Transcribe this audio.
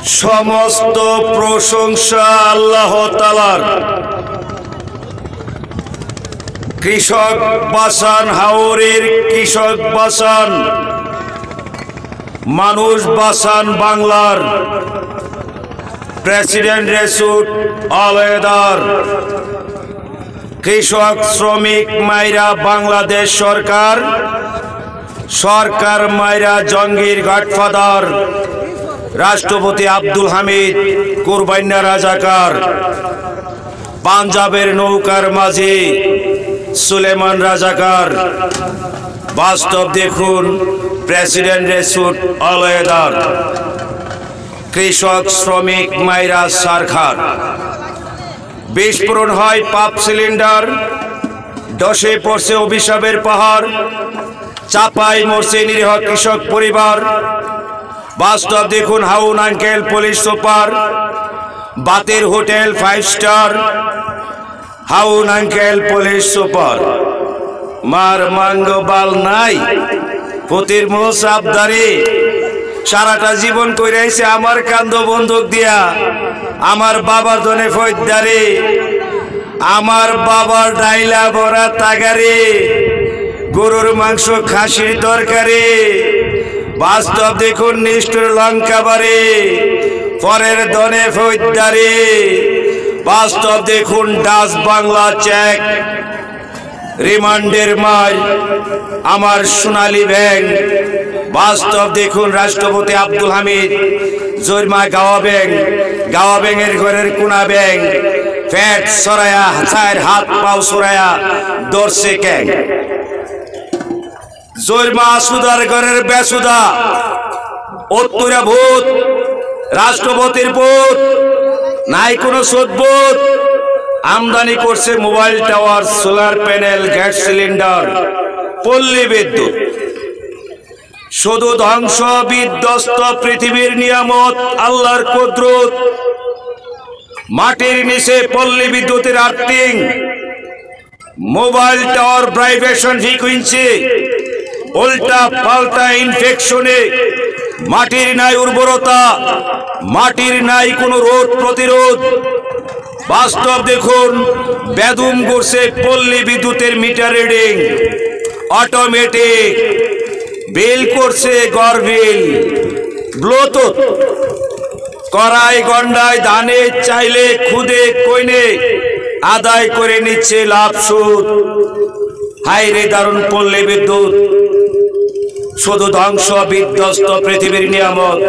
সমস্ত প্রশংসা আল্লাহ তাআলার। কৃষক বাঁচান হাওরের কৃষক বাঁচান, মানুষ বাঁচান বাংলার। প্রেসিডেন্ট রেসুট অলওয়েদার। কৃষক শ্রমিক মাইরা বাংলাদেশ সরকার, সরকার মাইরা জঙ্গির গডফাদার। রাষ্ট্রপতি আব্দুল হামিদ কুরবাইন্না রাজাকার। পাঞ্জাবের নৌকার মাঝি সুলেমান রাজাকার। বাস্তব দেখুন প্রেসিডেন্ট রেসুট অলওয়েদার। কৃষক শ্রমিক মাইরা সারখার। বিস্ফোরণ হয় পাপ সিলিন্ডার, দশে পড়ছে অভিশাপের পাহাড়। চাপাই মরছে নিরীহ কৃষক পরিবার। বাস্তব দেখুন হাউন আঙ্কেল পুলিশ সুপার। বাতের হোটেল 5 স্টার। হাউন আঙ্কেল পুলিশ সুপার। মার মাঙ্গ বাল নাই, পতির মোহ সাবধারে। সারাটা জীবন কইরাইছে আমার কান্দ বন্দুক দিয়া, আমার বাবার ধনে ফৌজদারে, আমার বাবার ডাইলা ভরা তাগারে, গরুর মাংস খাসির তরকারি। বাস্তব দেখুন নিষ্ঠুর লঙ্কা বারে, পরের ধনে ফৌজদারে। বাস্তব দেখুন ডাচ বাংলা চেক, রিমান্ডের মার আমার সোনালী ব্যাংক। বাস্তব দেখুন রাষ্ট্রপতি আব্দুল হামিদ জরিমা গাওয়া ব্যাংক, গাওয়া ব্যাংকের ঘরের কোনা ব্যাংক। ফ্যাট সরায়া চার হাত পাও সরায়া দর্শে ক্যাং। জরিমা সুদার ঘরের বেসুদা অত্তরা ভূত, রাষ্ট্রপতির ভূত নাই কোনো সদ্ভূত। আমদানি করছে mobile tower, solar panel, gas cylinder, পল্লী বিদ্যুৎ। শুধু ধ্বংস বিধ্বস্ত পৃথিবীর নিয়ামত আল্লাহর কুদরত। মাটির নিচে পল্লী বিদ্যুতের earthing, mobile tower vibration frequency, উল্টা পাল্টা ইনফেকশনে মাটির নাই উর্বরতা, মাটির নাই কোনো রোগ প্রতিরোধ। বাস্তব দেখুন বেদুম করছে পল্লী বিদ্যুতের মিটার রিডিং অটোমেটিক। বিল করছে গড়বিল, ব্লুটুথ। কড়াই গন্ডায় ধানে চাইলে খুদে কইনে আদায় করে নিচ্ছে লাভ সুদ। হাই রে দারুণ পল্লী বিদ্যুৎ, শুধু ধ্বংস বিধ্বস্ত পৃথিবীর নিয়ামত।